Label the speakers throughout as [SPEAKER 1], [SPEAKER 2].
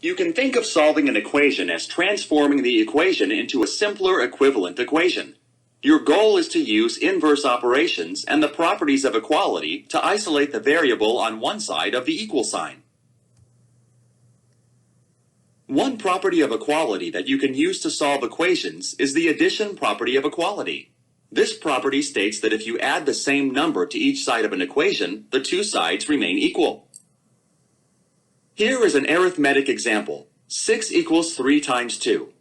[SPEAKER 1] You can think of solving an equation as transforming the equation into a simpler equivalent equation. Your goal is to use inverse operations and the properties of equality to isolate the variable on one side of the equal sign. One property of equality that you can use to solve equations is the addition property of equality. This property states that if you add the same number to each side of an equation, the two sides remain equal. Here is an arithmetic example. 6 equals 3 times 2.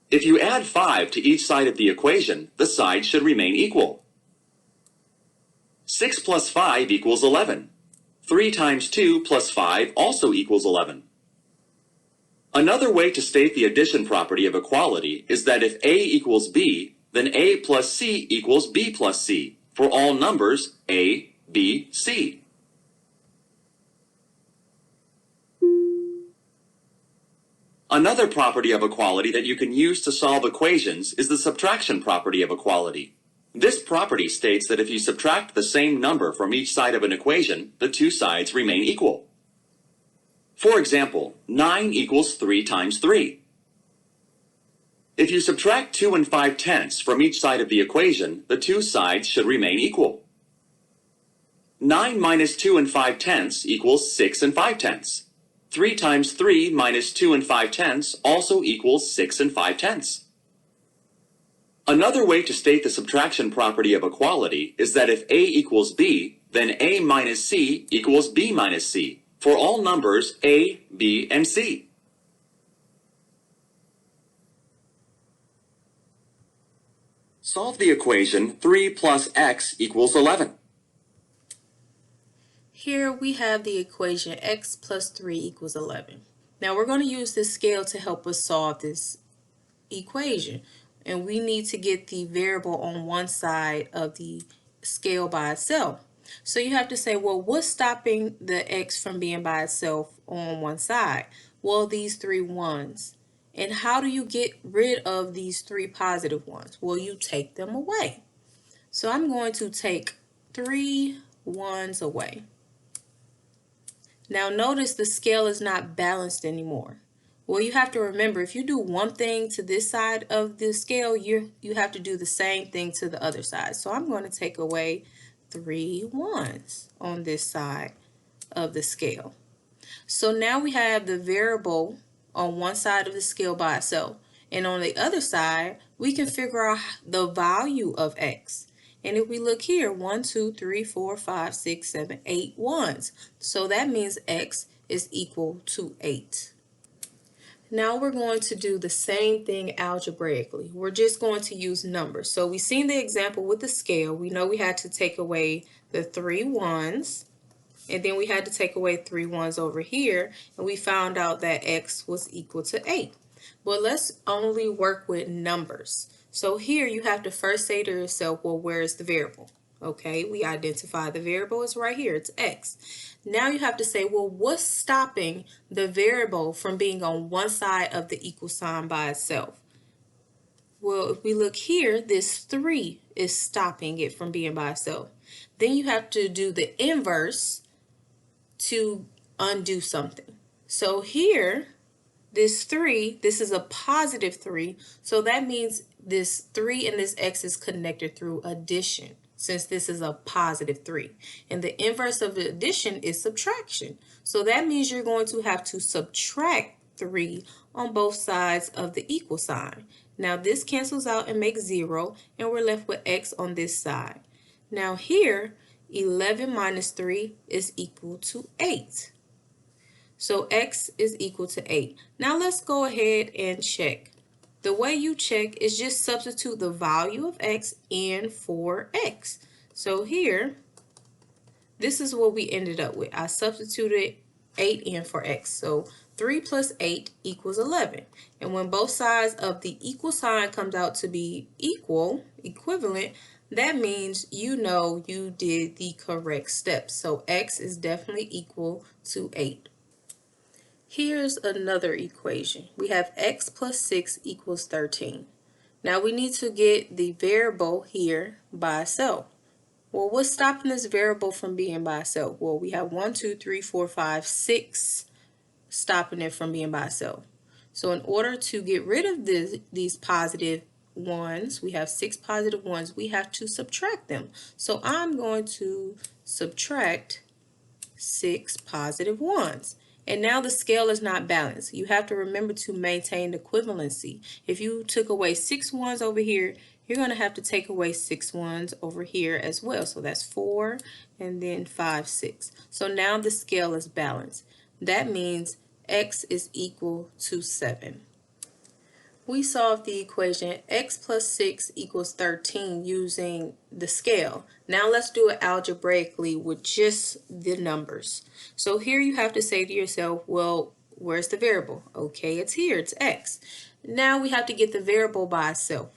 [SPEAKER 1] If you add 5 to each side of the equation, the sides should remain equal. 6 plus 5 equals 11. 3 times 2 plus 5 also equals 11. Another way to state the addition property of equality is that if A equals B, then A plus C equals B plus C for all numbers A, B, C. Another property of equality that you can use to solve equations is the subtraction property of equality. This property states that if you subtract the same number from each side of an equation, the two sides remain equal. For example, 9 equals 3 times 3. If you subtract 2 and 5/10 from each side of the equation, the two sides should remain equal. 9 minus 2 and 5/10 equals 6 and 5/10. 3 times 3 minus 2 and 5/10 also equals 6 and 5/10. Another way to state the subtraction property of equality is that if A equals B, then A minus C equals B minus C for all numbers A, B, and C. Solve the equation 3 plus x equals 11.
[SPEAKER 2] Here we have the equation x plus 3 equals 11. Now we're going to use this scale to help us solve this equation. And we need to get the variable on one side of the scale by itself. So you have to say, well, what's stopping the x from being by itself on one side? Well, these 3 ones. And how do you get rid of these 3 positive ones? Well, you take them away. So I'm going to take 3 ones away. Now notice the scale is not balanced anymore. Well, you have to remember, if you do one thing to this side of the scale, you have to do the same thing to the other side. So I'm going to take away 3 ones on this side of the scale. So now we have the variable on one side of the scale by itself. And on the other side, we can figure out the value of x. And if we look here, 1, 2, 3, 4, 5, 6, 7, 8 ones. So that means x is equal to 8. Now we're going to do the same thing algebraically. We're just going to use numbers. So we've seen the example with the scale. We know we had to take away the 3 ones. And then we had to take away 3 ones over here. And we found out that x was equal to 8. But let's only work with numbers. So here you have to first say to yourself, well, where is the variable? Okay, we identify the variable is right here, it's x. Now you have to say, well, what's stopping the variable from being on one side of the equal sign by itself? Well, if we look here, this 3 is stopping it from being by itself. Then you have to do the inverse to undo something. So here, this 3, this is a positive 3, so that means this 3 and this x is connected through addition, since this is a positive 3. And the inverse of addition is subtraction. So that means you're going to have to subtract 3 on both sides of the equal sign. Now this cancels out and makes 0, and we're left with x on this side. Now here, 11 minus 3 is equal to 8. So x is equal to 8. Now let's go ahead and check. The way you check is just substitute the value of x in for x. So here, this is what we ended up with. I substituted 8 in for x. So 3 plus 8 equals 11. And when both sides of the equal sign comes out to be equivalent, that means you know you did the correct steps. So x is definitely equal to 8. Here's another equation. We have x plus 6 equals 13. Now we need to get the variable here by itself. Well, what's stopping this variable from being by itself? Well, we have 1, 2, 3, 4, 5, 6 stopping it from being by itself. So in order to get rid of these positive ones, we have 6 positive ones, we have to subtract them. So I'm going to subtract 6 positive ones. And now the scale is not balanced. You have to remember to maintain equivalency. If you took away 6 ones over here, you're going to have to take away 6 ones over here as well. So that's 4 and then 5, 6. So now the scale is balanced. That means x is equal to 7. We solved the equation x plus 6 equals 13 using the scale. Now let's do it algebraically with just the numbers. So here you have to say to yourself, well, where's the variable? Okay, it's here, it's x. Now we have to get the variable by itself.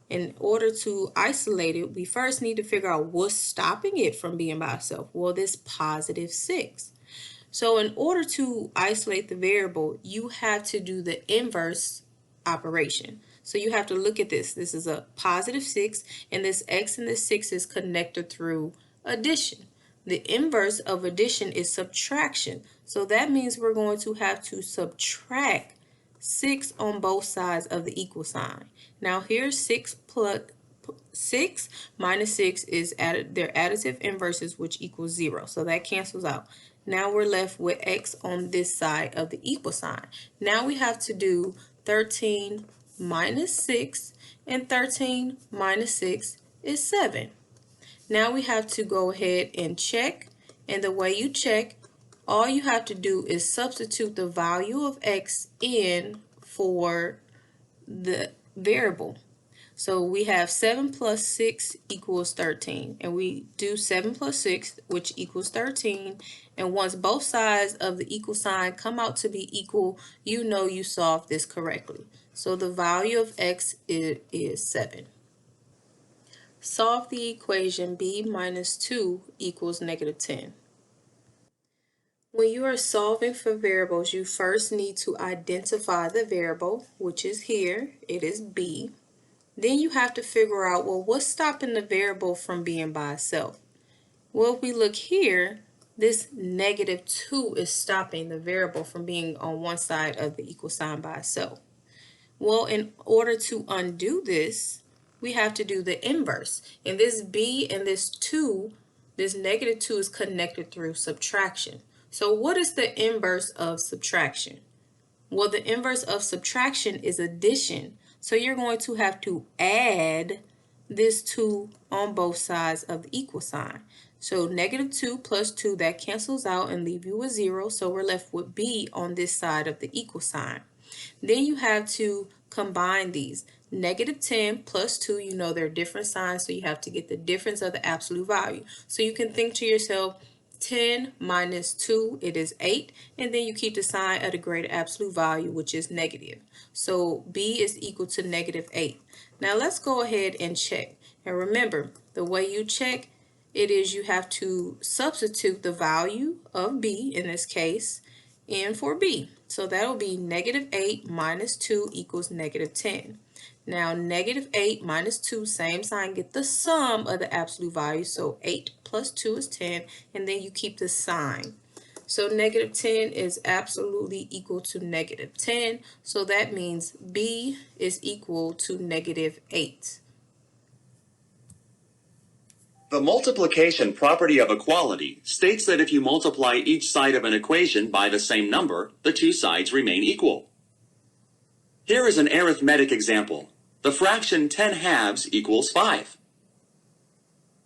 [SPEAKER 2] In order to isolate it, we first need to figure out what's stopping it from being by itself. Well, this positive 6. So in order to isolate the variable, you have to do the inverse operation. So you have to look at this. This is a positive 6, and this x and this 6 is connected through addition. The inverse of addition is subtraction. So that means we're going to have to subtract 6 on both sides of the equal sign. Now here's 6 minus 6 is their additive inverses, which equals 0. So that cancels out. Now we're left with x on this side of the equal sign. Now we have to do 13 minus 6, and 13 minus 6 is 7. Now we have to go ahead and check, and the way you check, all you have to do is substitute the value of x in for the variable. So we have 7 plus 6 equals 13, and we do 7 plus 6, which equals 13, and once both sides of the equal sign come out to be equal, you know you solved this correctly. So the value of x is 7. Solve the equation b minus 2 equals negative 10. When you are solving for variables, you first need to identify the variable, which is here, it is b. Then you have to figure out, well, what's stopping the variable from being by itself? Well, if we look here, this negative 2 is stopping the variable from being on one side of the equal sign by itself. Well, in order to undo this, we have to do the inverse. And this b and this 2, this negative 2 is connected through subtraction. So what is the inverse of subtraction? Well, the inverse of subtraction is addition. So you're going to have to add this 2 on both sides of the equal sign. So negative 2 plus 2, that cancels out and leave you with 0. So we're left with b on this side of the equal sign. Then you have to combine these. Negative 10 plus 2, you know they're different signs, so you have to get the difference of the absolute value. So you can think to yourself, 10 minus 2, it is 8, and then you keep the sign at a greater absolute value, which is negative. So b is equal to negative 8. Now let's go ahead and check. And remember, the way you check it is you have to substitute the value of b, in this case, in for b. So that will be negative 8 minus 2 equals negative 10. Now negative 8 minus 2, same sign, get the sum of the absolute value. So 8 plus 2 is 10, and then you keep the sign. So negative 10 is absolutely equal to negative 10. So that means b is equal to negative 8.
[SPEAKER 1] The multiplication property of equality states that if you multiply each side of an equation by the same number, the two sides remain equal. Here is an arithmetic example. The fraction 10 halves equals 5.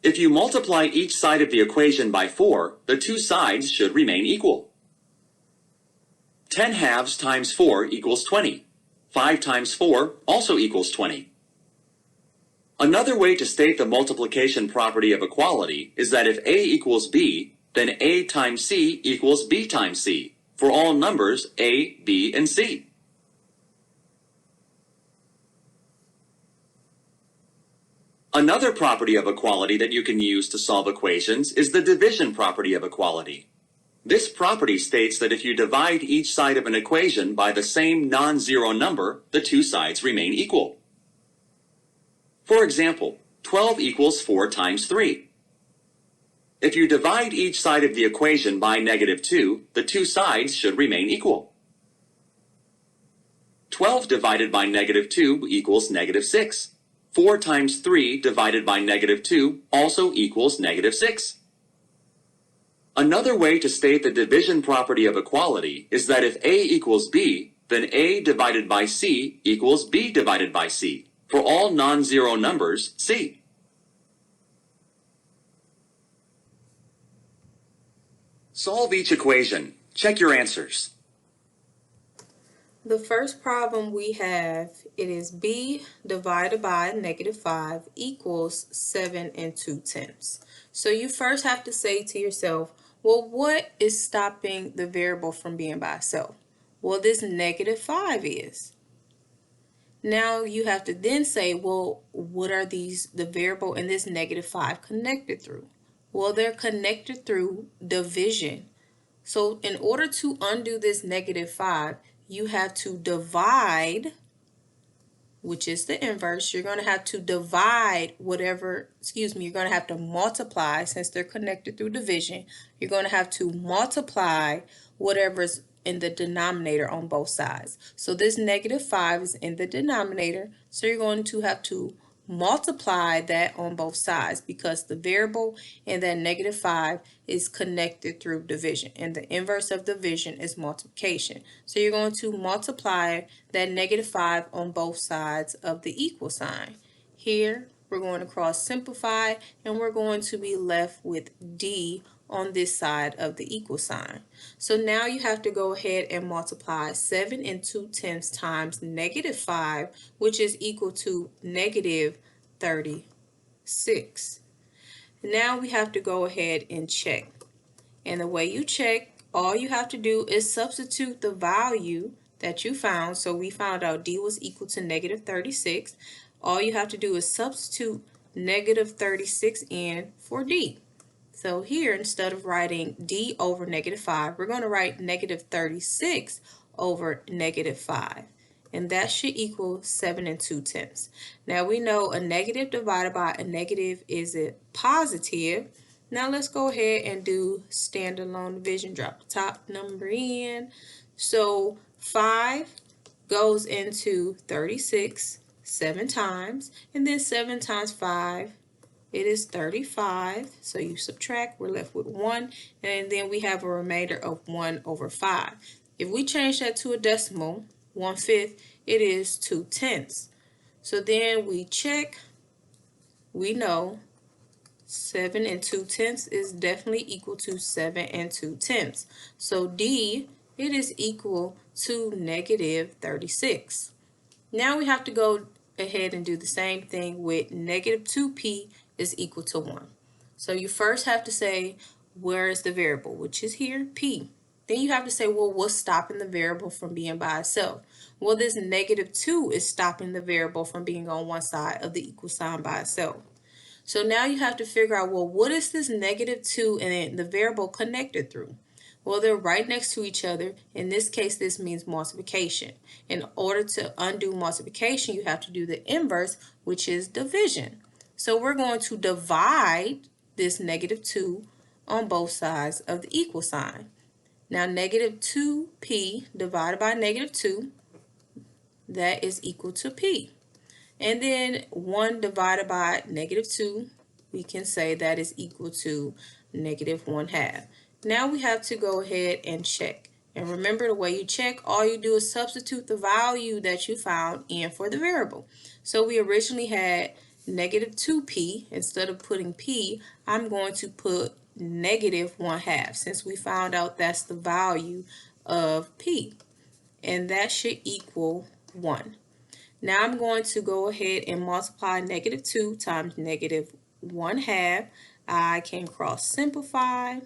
[SPEAKER 1] If you multiply each side of the equation by 4, the two sides should remain equal. 10 halves times 4 equals 20. 5 times 4 also equals 20. Another way to state the multiplication property of equality is that if A equals B, then A times C equals B times C for all numbers A, B, and C. Another property of equality that you can use to solve equations is the division property of equality. This property states that if you divide each side of an equation by the same non-zero number, the two sides remain equal. For example, 12 equals 4 times 3. If you divide each side of the equation by negative 2, the two sides should remain equal. 12 divided by negative 2 equals negative 6. 4 times 3 divided by negative 2 also equals negative 6. Another way to state the division property of equality is that if A equals B, then A divided by C equals B divided by C. For all non-zero numbers, C. Solve each equation. Check your answers.
[SPEAKER 2] The first problem we have, it is B divided by negative 5 equals 7 2/10. So you first have to say to yourself, well, what is stopping the variable from being by itself? Well, this negative 5 is. Now you have to then say, well, what are the variable and this negative 5 connected through? Well, they're connected through division. So in order to undo this negative 5, you have to divide, which is the inverse. You're going to have to divide you're going to have to multiply, since they're connected through division. You're going to have to multiply whatever's in the denominator on both sides. So this negative 5 is in the denominator, so you're going to have to multiply that on both sides, because the variable in that negative 5 is connected through division, and the inverse of division is multiplication. So you're going to multiply that negative 5 on both sides of the equal sign. Here we're going to cross simplify, and we're going to be left with D on this side of the equal sign. So now you have to go ahead and multiply 7 2/10 times negative 5, which is equal to negative 36. Now we have to go ahead and check. And the way you check, all you have to do is substitute the value that you found. So we found out D was equal to negative 36. All you have to do is substitute negative 36 in for D. So here, instead of writing D over negative 5, we're going to write negative 36 over negative 5. And that should equal 7 2/10. Now we know a negative divided by a negative is a positive. Now let's go ahead and do standalone division. Drop the top number in. So 5 goes into 36 7 times. And then 7 times 5. It is 35, so you subtract, we're left with 1, and then we have a remainder of 1 over 5. If we change that to a decimal, 1/5, it is 2/10. So then we check, we know 7 2/10 is definitely equal to 7 2/10. So D, it is equal to negative 36. Now we have to go ahead and do the same thing with negative 2p is equal to 1. So you first have to say, where is the variable, which is here, p. Then you have to say, well, what's stopping the variable from being by itself? Well, this negative 2 is stopping the variable from being on one side of the equal sign by itself. So now you have to figure out, well, what is this negative 2 and the variable connected through? Well, they're right next to each other. In this case, this means multiplication. In order to undo multiplication, you have to do the inverse, which is division. So we're going to divide this negative 2 on both sides of the equal sign. Now, negative 2p divided by negative 2, that is equal to p. And then 1 divided by negative 2, we can say that is equal to negative 1/2. Now we have to go ahead and check. And remember, the way you check, all you do is substitute the value that you found in for the variable. So we originally had negative 2p. Instead of putting p, I'm going to put negative 1/2, since we found out that's the value of p. And that should equal 1. Now I'm going to go ahead and multiply negative 2 times negative 1/2. I can cross simplify.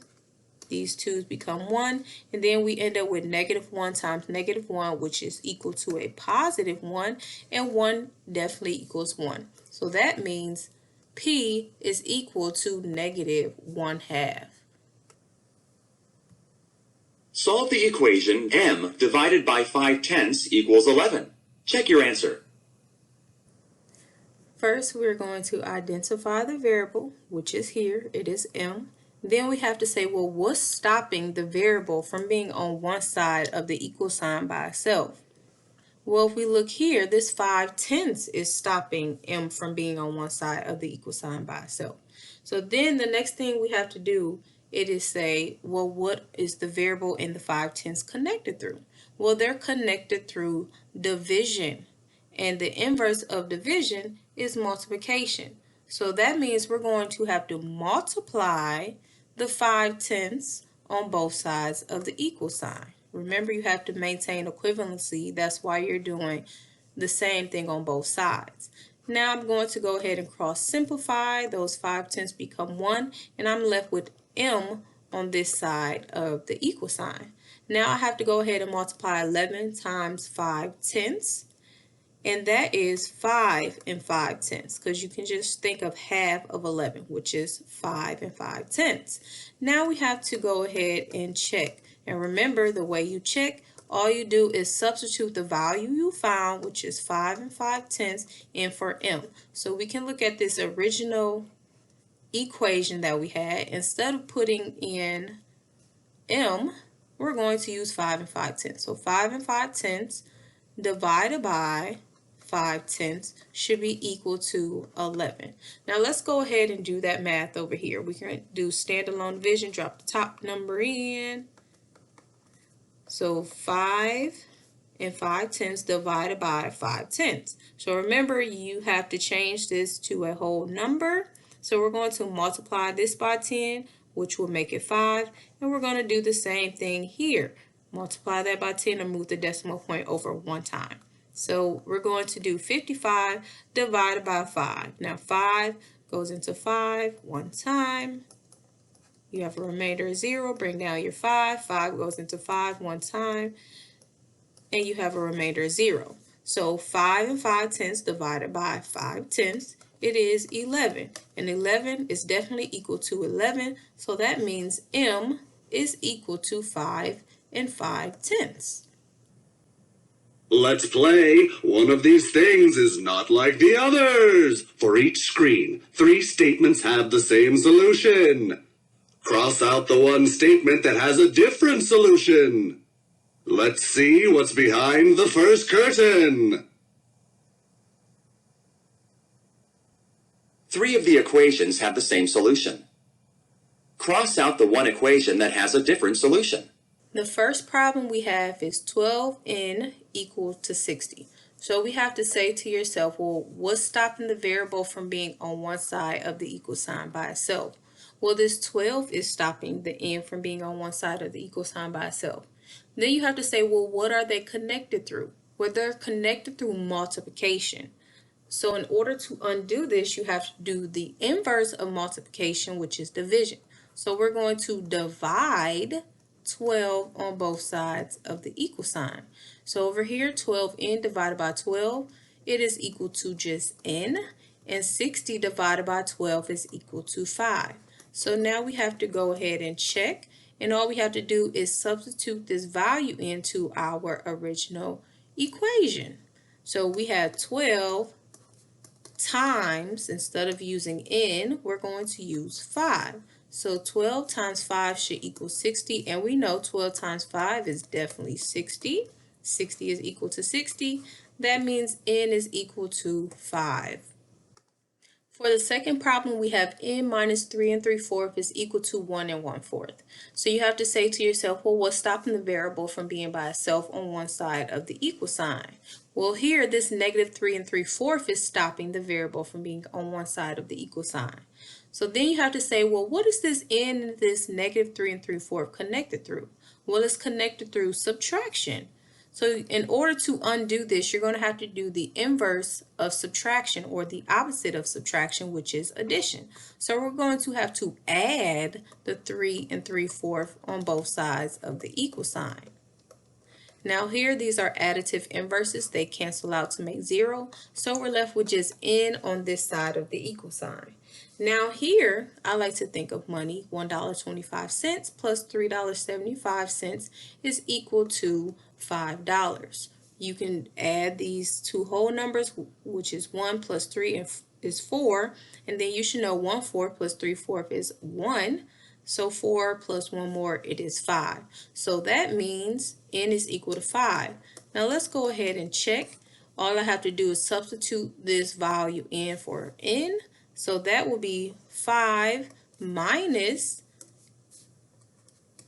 [SPEAKER 2] These 2's become 1, and then we end up with negative 1 times negative 1, which is equal to a positive 1, and 1 definitely equals 1. So that means P is equal to negative 1/2.
[SPEAKER 1] Solve the equation m divided by 5/10 equals 11. Check your answer.
[SPEAKER 2] First, we're going to identify the variable, which is here. It is m. Then we have to say, well, what's stopping the variable from being on one side of the equal sign by itself? Well, if we look here, this 5/10 is stopping m from being on one side of the equal sign by itself. So then the next thing we have to do, it is say, well, what is the variable in the 5/10 connected through? Well, they're connected through division, and the inverse of division is multiplication. So that means we're going to have to multiply the 5/10 on both sides of the equal sign. Remember, you have to maintain equivalency. That's why you're doing the same thing on both sides. Now I'm going to go ahead and cross simplify. Those 5/10 become 1, and I'm left with m on this side of the equal sign. Now I have to go ahead and multiply 11 times 5/10, and that is 5 and 5/10, because you can just think of half of 11, which is 5 and 5/10. Now we have to go ahead and check. And remember, the way you check, all you do is substitute the value you found, which is 5 and 5/10, in for m. So we can look at this original equation that we had. Instead of putting in m, we're going to use 5 and 5/10. So 5 and 5/10 divided by 5/10 should be equal to 11. Now let's go ahead and do that math over here. We can do standalone division, drop the top number in. So 5 and 5/10 divided by 5/10. So remember, you have to change this to a whole number. So we're going to multiply this by 10, which will make it 5. And we're going to do the same thing here. Multiply that by 10 and move the decimal point over one time. So we're going to do 55 divided by 5. Now 5 goes into 5 one time. You have a remainder of 0. Bring down your 5. 5 goes into 5 one time. And you have a remainder of 0. So 5 and 5/10 divided by 5/10, it is 11. And 11 is definitely equal to 11. So that means m is equal to 5 and 5/10.
[SPEAKER 3] Let's play One of These Things Is Not Like the Others. For each screen, 3 statements have the same solution. Cross out the one statement that has a different solution. Let's see what's behind the first curtain.
[SPEAKER 1] 3 of the equations have the same solution. Cross out the one equation that has a different solution.
[SPEAKER 2] The first problem we have is 12n equal to 60. So we have to say to yourself, well, what's stopping the variable from being on one side of the equal sign by itself? Well, this 12 is stopping the n from being on one side of the equal sign by itself. Then you have to say, well, what are they connected through? Well, they're connected through multiplication. So in order to undo this, you have to do the inverse of multiplication, which is division. So we're going to divide 12 on both sides of the equal sign. So over here, 12n divided by 12, it is equal to just n, and 60 divided by 12 is equal to 5. So now we have to go ahead and check, and all we have to do is substitute this value into our original equation. So we have 12 times, instead of using n, we're going to use 5. So 12 times 5 should equal 60, and we know 12 times 5 is definitely 60. 60 is equal to 60. That means n is equal to 5. For the second problem, we have n minus 3 3/4 is equal to 1 1/4. So you have to say to yourself, well, what's stopping the variable from being by itself on one side of the equal sign? Well, here, this negative 3 3/4 is stopping the variable from being on one side of the equal sign. So then you have to say, well, what is this n and this negative 3 3/4 connected through? Well, it's connected through subtraction. So in order to undo this, you're going to have to do the inverse of subtraction, or the opposite of subtraction, which is addition. So we're going to have to add the 3 3/4 on both sides of the equal sign. Now here, these are additive inverses. They cancel out to make 0. So we're left with just n on this side of the equal sign. Now here, I like to think of money. $1.25 plus $3.75 is equal to $5. You can add these two whole numbers, which is 1 plus 3 is 4. And then you should know 1/4 plus 3/4 is 1. So 4 plus 1 more, it is 5. So that means n is equal to 5. Now let's go ahead and check. All I have to do is substitute this value in for n. So that will be 5 minus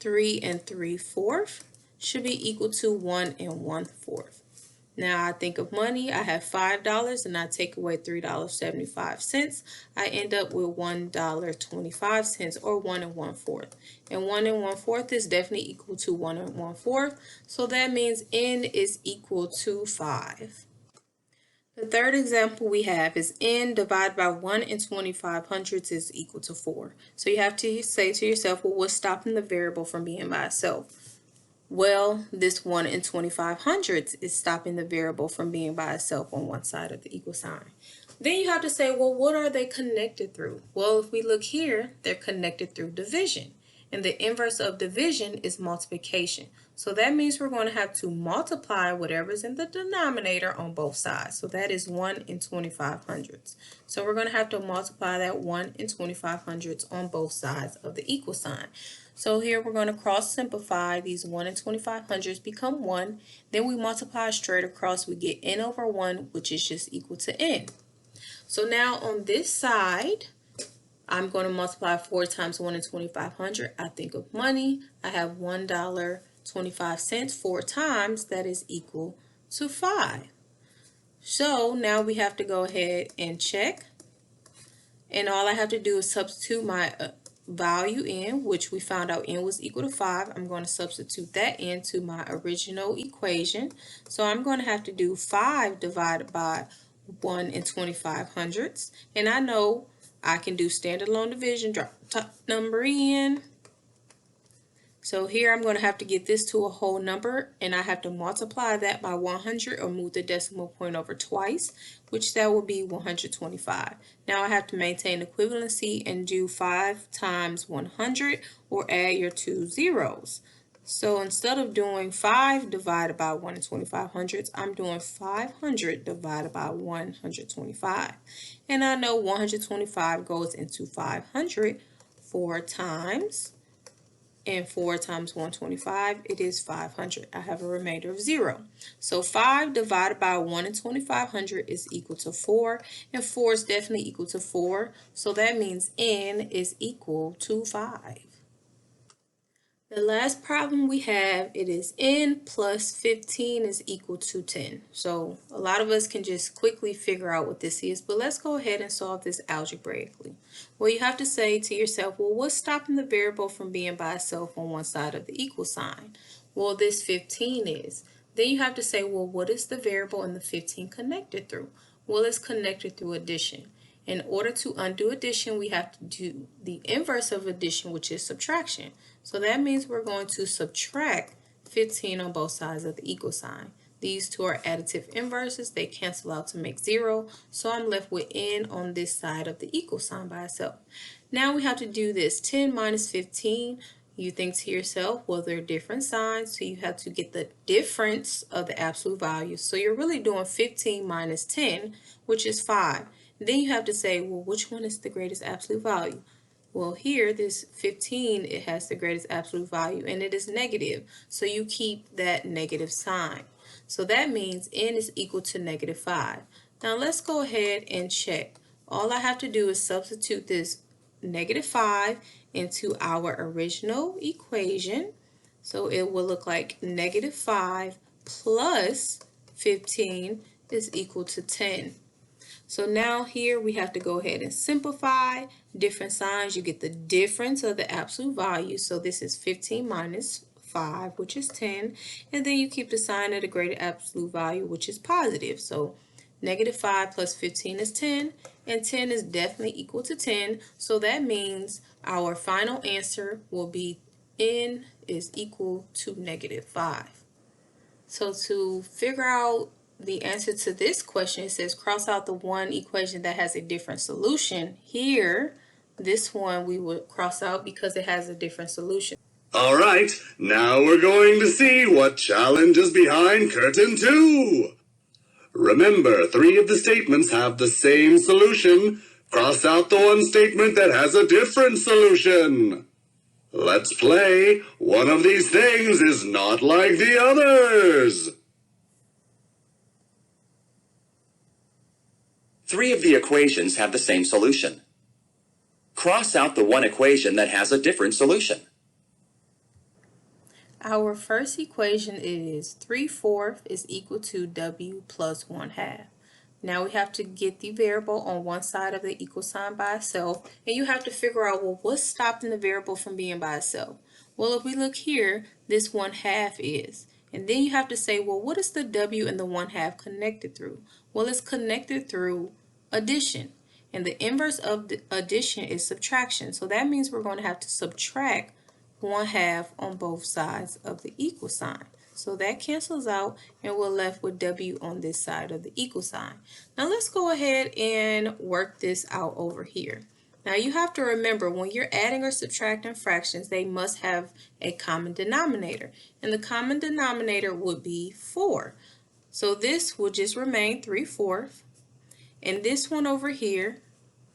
[SPEAKER 2] 3 3/4 should be equal to 1 1/4. Now I think of money, I have $5 and I take away $3.75. I end up with $1.25 or 1 1/4. And 1 1/4 is definitely equal to 1 1/4. So that means n is equal to 5. The third example we have is n divided by 1 25/100 is equal to 4. So you have to say to yourself, well, what's stopping the variable from being by itself? Well, this 1 25/100 is stopping the variable from being by itself on one side of the equal sign. Then you have to say, well, what are they connected through? Well, if we look here, they're connected through division. And the inverse of division is multiplication. So that means we're going to have to multiply whatever's in the denominator on both sides. So that is 1 25/100. So we're going to have to multiply that 1 25/100 on both sides of the equal sign. So here we're going to cross simplify. These 1 25/100 become 1. Then we multiply straight across. We get n over 1, which is just equal to n. So now on this side, I'm going to multiply 4 times 1 25/100. I think of money. I have $1.25 4 times. That is equal to 5. So now we have to go ahead and check. And all I have to do is substitute my value in, which we found out n was equal to 5. I'm going to substitute that into my original equation. So I'm going to have to do 5 divided by 1 25/100. And I know I can do standalone division, drop the top number in. So here I'm going to have to get this to a whole number, and I have to multiply that by 100 or move the decimal point over twice, which that will be 125. Now I have to maintain equivalency and do 5 times 100 or add your 2 zeros. So instead of doing 5 divided by 1 25/100, I'm doing 500 divided by 125. And I know 125 goes into 500 4 times. And 4 times 125, it is 500. I have a remainder of 0. So 5 divided by 1 25/100 is equal to 4. And 4 is definitely equal to 4. So that means n is equal to 5. The last problem we have, it is n plus 15 is equal to 10. So a lot of us can just quickly figure out what this is, but let's go ahead and solve this algebraically. Well, you have to say to yourself, well, what's stopping the variable from being by itself on one side of the equal sign? Well, this 15 is. Then you have to say, well, what is the variable in the 15 connected through? Well, it's connected through addition. In order to undo addition, we have to do the inverse of addition, which is subtraction. So that means we're going to subtract 15 on both sides of the equal sign. These two are additive inverses. They cancel out to make 0. So I'm left with n on this side of the equal sign by itself. Now we have to do this 10 minus 15. You think to yourself, well, they're different signs, so you have to get the difference of the absolute value. So you're really doing 15 minus 10, which is 5. Then you have to say, well, which one is the greatest absolute value? Well, here, this 15, it has the greatest absolute value, and it is negative. So you keep that negative sign. So that means n is equal to negative 5. Now let's go ahead and check. All I have to do is substitute this negative 5 into our original equation. So it will look like negative 5 plus 15 is equal to 10. So now here we have to go ahead and simplify different signs. You get the difference of the absolute value. So this is 15 minus 5, which is 10. And then you keep the sign of the greater absolute value, which is positive. So negative 5 plus 15 is 10. And 10 is definitely equal to 10. So that means our final answer will be n is equal to negative 5. So to figure out the answer to this question, it says cross out the one equation that has a different solution. Here, this one we would cross out because it has a different solution.
[SPEAKER 3] All right, now we're going to see what challenge is behind curtain 2. Remember, 3 of the statements have the same solution. Cross out the one statement that has a different solution. Let's play. One of these things is not like the others.
[SPEAKER 1] 3 of the equations have the same solution. Cross out the one equation that has a different solution.
[SPEAKER 2] Our first equation is 3/4 is equal to W plus 1/2. Now we have to get the variable on one side of the equal sign by itself, and you have to figure out, well, what's stopping the variable from being by itself? Well, if we look here, this 1/2 is. And then you have to say, well, what is the W and the 1/2 connected through? Well, it's connected through addition. And the inverse of the addition is subtraction. So that means we're going to have to subtract 1/2 on both sides of the equal sign. So that cancels out and we're left with W on this side of the equal sign. Now let's go ahead and work this out over here. Now you have to remember, when you're adding or subtracting fractions, they must have a common denominator. And the common denominator would be 4. So this will just remain 3/4. And this one over here,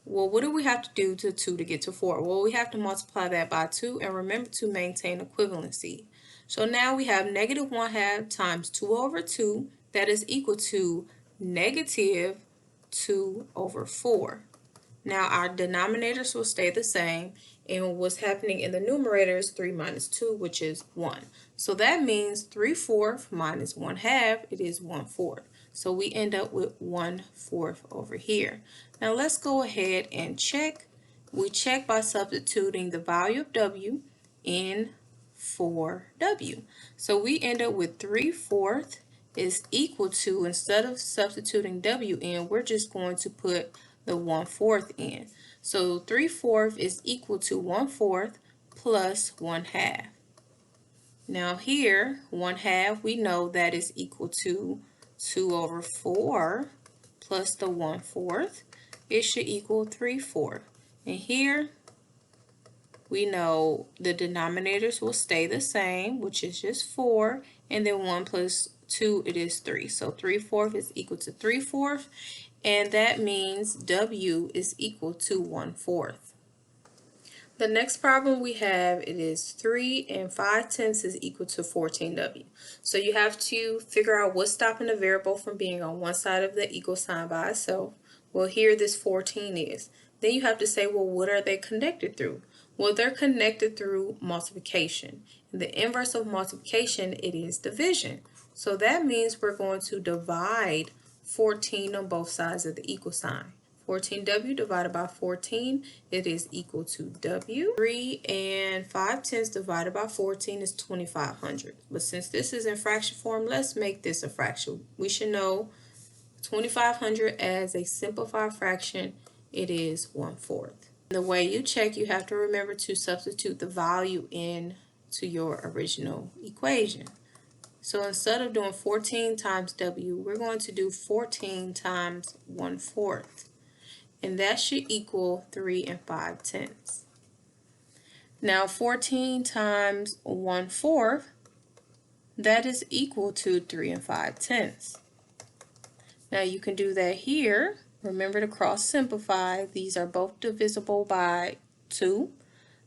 [SPEAKER 2] well, what do we have to do to 2 to get to 4? Well, we have to multiply that by 2 and remember to maintain equivalency. So now we have negative 1/2 times 2 over 2, that is equal to negative 2 over 4. Now our denominators will stay the same, and what's happening in the numerator is 3 minus 2, which is 1. So that means 3/4 minus 1/2, it is 1/4. So we end up with 1/4 over here. Now let's go ahead and check. We check by substituting the value of W in for W. So we end up with 3/4 is equal to, instead of substituting W in, we're just going to put the 1/4 in. So 3/4 is equal to 1/4 plus 1/2. Now here, 1/2, we know that is equal to 2 over 4 plus the 1/4. It should equal 3/4. And here, we know the denominators will stay the same, which is just 4, and then 1 plus 2, it is 3. So 3/4 is equal to 3/4, and that means W is equal to 1/4. The next problem we have, it is 3 and 5/10 is equal to 14W. So you have to figure out what's stopping the variable from being on one side of the equal sign by itself. Well, here this 14 is. Then you have to say, well, what are they connected through? Well, they're connected through multiplication. And the inverse of multiplication, it is division. So that means we're going to divide 14 on both sides of the equal sign. 14W divided by 14, it is equal to W. 3 and 5/10 divided by 14 is 2500. But since this is in fraction form, let's make this a fraction. We should know 2500 as a simplified fraction, it is 1/4. The way you check, you have to remember to substitute the value into your original equation. So instead of doing 14 times W, we're going to do 14 times 1/4. And that should equal 3 and 5/10. Now 14 times 1/4, that is equal to 3 and 5/10. Now you can do that here. Remember to cross simplify. These are both divisible by 2.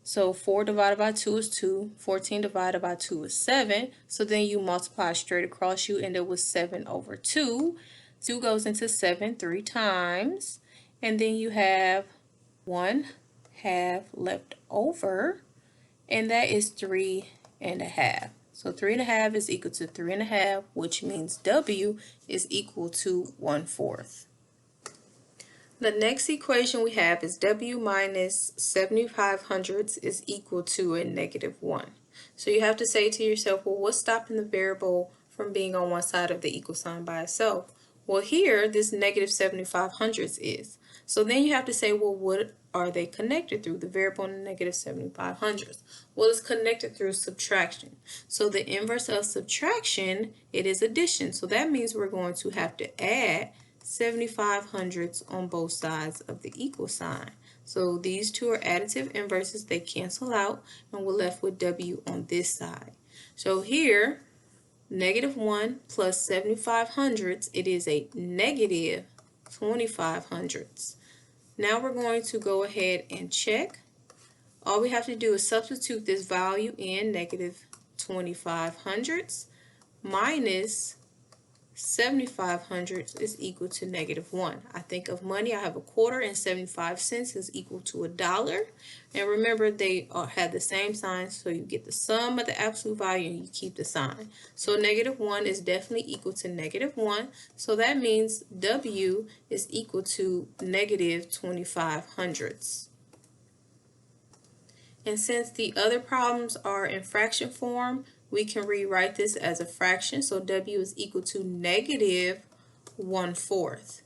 [SPEAKER 2] So 4 divided by 2 is 2. 14 divided by 2 is 7. So then you multiply straight across, you end up with 7 over 2. 2 goes into 7 3 times. And then you have 1/2 left over. And that is 3 1/2. So 3 1/2 is equal to 3 1/2, which means W is equal to 1/4. The next equation we have is W minus 75/100 is equal to a -1. So you have to say to yourself, well, what's stopping the variable from being on one side of the equal sign by itself? Well, here, this -75/100 is. So then you have to say, well, what are they connected through? The variable in the -75/100. Well, it's connected through subtraction. So the inverse of subtraction, it is addition. So that means we're going to have to add 75/100 on both sides of the equal sign. So these two are additive inverses, they cancel out, and we're left with W on this side. So here, -1 plus 75/100, it is a -25/100. Now we're going to go ahead and check. All we have to do is substitute this value in, -25/100 minus 75 hundredths is equal to -1. I think of money, I have a quarter, and 75 cents is equal to $1. And remember, they have the same sign, so you get the sum of the absolute value and you keep the sign. So -1 is definitely equal to -1. So that means W is equal to -25 hundredths. And since the other problems are in fraction form, we can rewrite this as a fraction. So W is equal to -1/4.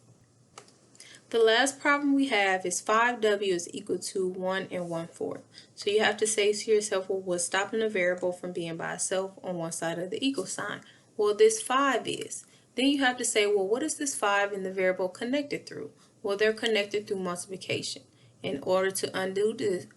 [SPEAKER 2] The last problem we have is 5W is equal to 1 1/4. So you have to say to yourself, well, what's stopping a variable from being by itself on one side of the equal sign? Well, this 5 is. Then you have to say, well, what is this 5 in the variable connected through? Well, they're connected through multiplication. In order to undo this,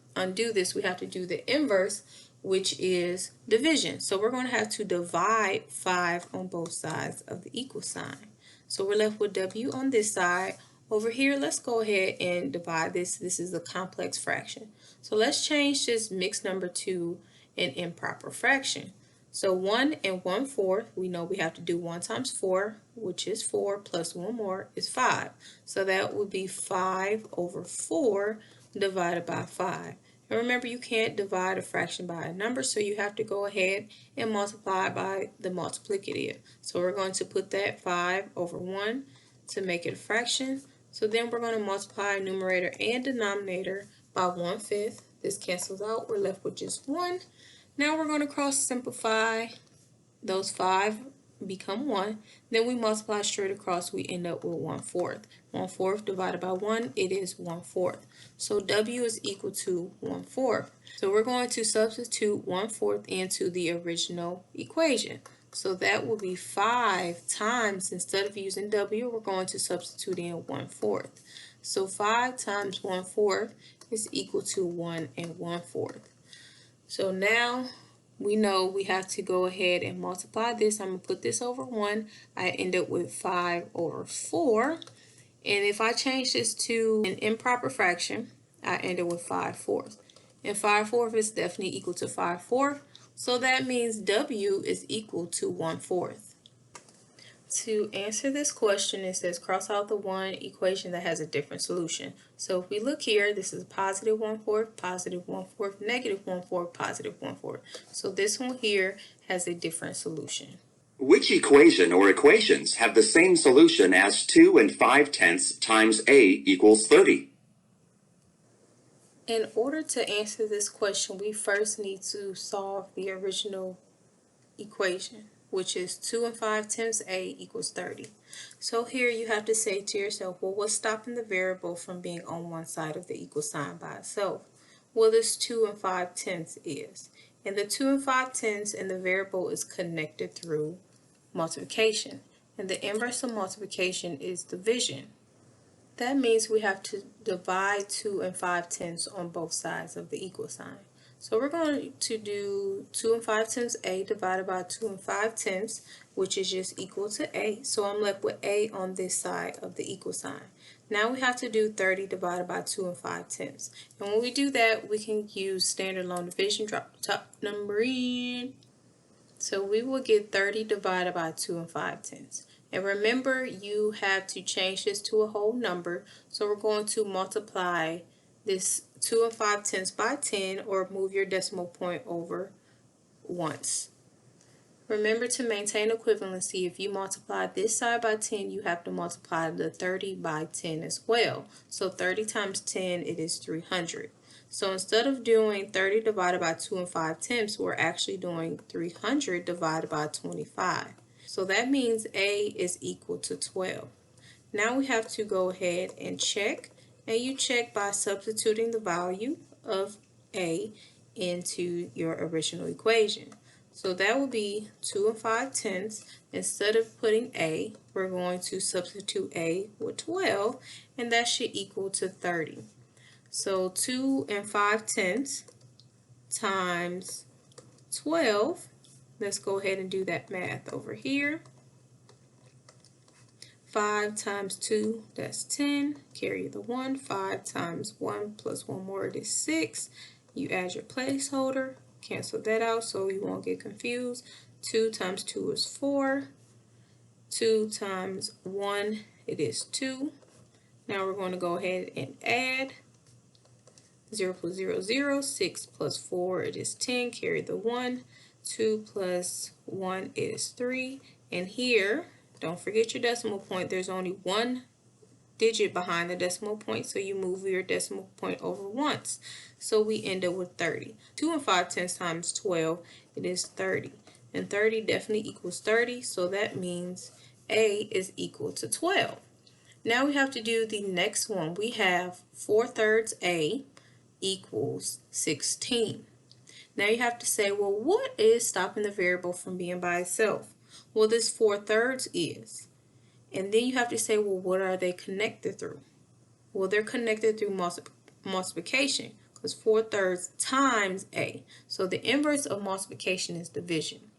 [SPEAKER 2] we have to do the inverse, which is division. So we're going to have to divide 5 on both sides of the equal sign. So we're left with W on this side. Over here, let's go ahead and divide this. This is a complex fraction. So let's change this mixed number to an improper fraction. So 1 1/4, we know we have to do 1 times 4, which is 4, plus 1 more is 5. So that would be 5/4 divided by 5. And remember, you can't divide a fraction by a number, so you have to go ahead and multiply by the multiplicative. So we're going to put that 5/1 to make it a fraction. So then we're going to multiply numerator and denominator by 1/5. This cancels out. We're left with just 1. Now we're going to cross simplify. Those 5 become 1. Then we multiply straight across. We end up with 1/4. 1/4 divided by 1, it is 1/4. So W is equal to 1/4. So we're going to substitute 1/4 into the original equation. So that will be 5 times, instead of using W, we're going to substitute in 1/4. So 5 times 1/4 is equal to 1 1/4. So now we know we have to go ahead and multiply this. I'm going to put this over 1. I end up with 5/4. And if I change this to an improper fraction, I end up with 5/4. And 5/4 is definitely equal to 5/4. So that means W is equal to 1/4. To answer this question, it says cross out the one equation that has a different solution. So if we look here, this is positive 1/4, positive 1/4, negative 1/4, positive 1/4. So this one here has a different solution.
[SPEAKER 1] Which equation or equations have the same solution as 2 5/10 times A equals 30?
[SPEAKER 2] In order to answer this question, we first need to solve the original equation, which is 2 5/10 A equals 30. So here you have to say to yourself, well, what's stopping the variable from being on one side of the equal sign by itself? Well, this 2 5/10 is. And the 2 5/10 and the variable is connected through multiplication. And the inverse of multiplication is division. That means we have to divide 2 5/10 on both sides of the equal sign. So we're going to do 2 5/10 A divided by 2 5/10, which is just equal to A. So I'm left with A on this side of the equal sign. Now we have to do 30 divided by 2 5/10. And when we do that, we can use standard long division, drop the top number in. So we will get 30 divided by 2 5/10. And remember, you have to change this to a whole number. So we're going to multiply this 2 5/10 by 10, or move your decimal point over once. Remember to maintain equivalency. If you multiply this side by 10, you have to multiply the 30 by 10 as well. So 30 times 10, it is 300. So instead of doing 30 divided by 2 5/10, we're actually doing 300 divided by 25. So that means A is equal to 12. Now we have to go ahead and check. And you check by substituting the value of A into your original equation. So that will be 2 5/10. Instead of putting A, we're going to substitute A with 12, and that should equal to 30. So 2 5/10 times 12. Let's go ahead and do that math over here. 5 times 2, that's 10. Carry the 1. 5 times 1 plus 1 more, it is 6. You add your placeholder. Cancel that out so you won't get confused. 2 times 2 is 4. 2 times 1, it is 2. Now we're going to go ahead and add 0 plus 0, 0. 6 plus 4, it is 10. Carry the 1. 2 plus 1 is 3. And here, don't forget your decimal point. There's only one digit behind the decimal point, so you move your decimal point over once. So we end up with 30. 2 and 5/10 times 12, it is 30. And 30 definitely equals 30, so that means A is equal to 12. Now we have to do the next one. We have 4/3 A equals 16. Now you have to say, well, what is stopping the variable from being by itself? Well, this 4/3 is. And then you have to say, well, what are they connected through? Well, they're connected through multiplication, because 4/3 times A. So the inverse of multiplication is division.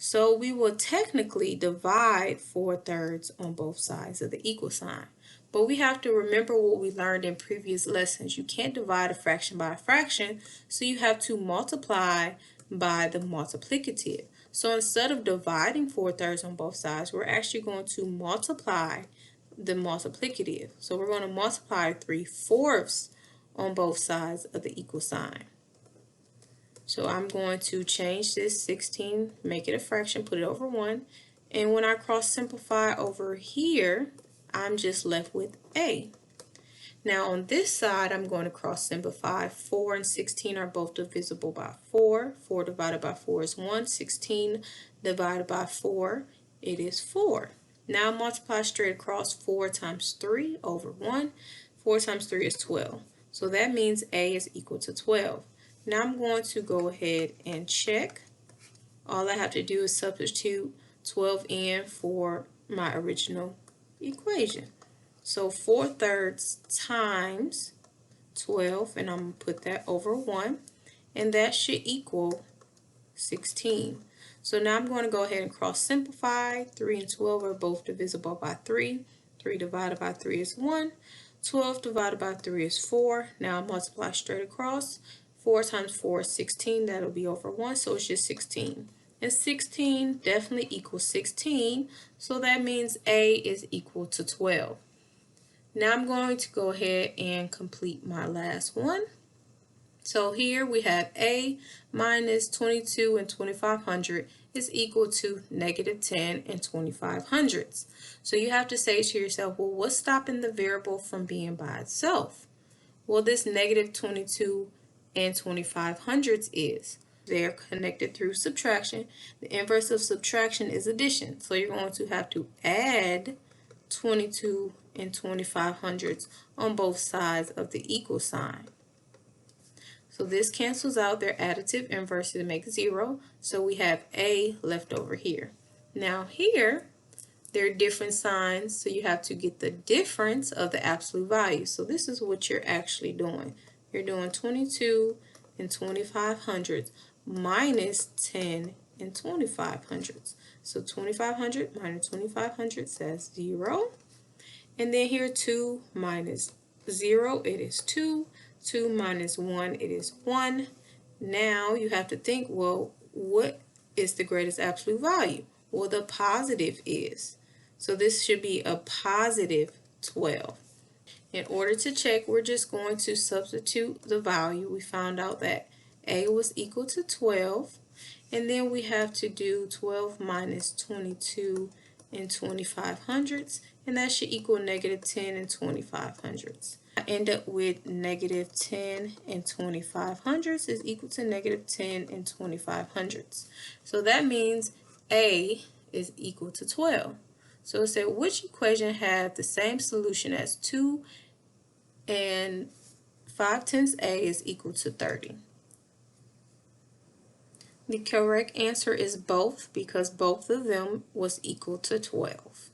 [SPEAKER 2] So we will technically divide 4/3 on both sides of the equal sign. But we have to remember what we learned in previous lessons. You can't divide a fraction by a fraction, so you have to multiply by the multiplicative. So instead of dividing 4/3 on both sides, we're actually going to multiply the multiplicative. So we're going to multiply 3/4 on both sides of the equal sign. So I'm going to change this 16, make it a fraction, put it over 1. And when I cross simplify over here, I'm just left with A. Now on this side, I'm going to cross simplify. 4 and 16 are both divisible by 4. 4 divided by 4 is 1. 16 divided by 4, it is 4. Now multiply straight across. 4 times 3 over 1. 4 times 3 is 12. So that means A is equal to 12. Now I'm going to go ahead and check. All I have to do is substitute 12 in for my original equation. So 4/3 times 12, and I'm going to put that over 1, and that should equal 16. So now I'm going to go ahead and cross simplify. 3 and 12 are both divisible by 3. 3 divided by 3 is 1. 12 divided by 3 is 4. Now multiply straight across. 4 times 4 is 16. That'll be over 1, so it's just 16. And 16 definitely equals 16, so that means A is equal to 12. Now I'm going to go ahead and complete my last one. So here we have A minus 22 and 2500 is equal to negative 10 and 2500ths. So you have to say to yourself, well, what's stopping the variable from being by itself? Well, this negative 22 and 2500ths is. They're connected through subtraction. The inverse of subtraction is addition. So you're going to have to add 22 and 2500ths on both sides of the equal sign. So this cancels out their additive inverse to make 0. So we have A left over here. Now here, there are different signs, so you have to get the difference of the absolute value. So this is what you're actually doing. You're doing 22 and 2500ths minus 10 and 2500ths. So 2500 minus 2500 says 0. And then here 2 minus 0, it is 2. 2 minus 1, it is 1. Now you have to think, well, what is the greatest absolute value? Well, the positive is. So this should be a positive 12. In order to check, we're just going to substitute the value. We found out that A was equal to 12. And then we have to do 12 minus 22 and 2500ths. And that should equal negative 10 and 2500ths. I end up with negative 10 and 2500ths is equal to negative 10 and 2500ths. So that means A is equal to 12. So it said, which equation have the same solution as 2 and 5/10 A is equal to 30? The correct answer is both, because both of them was equal to 12.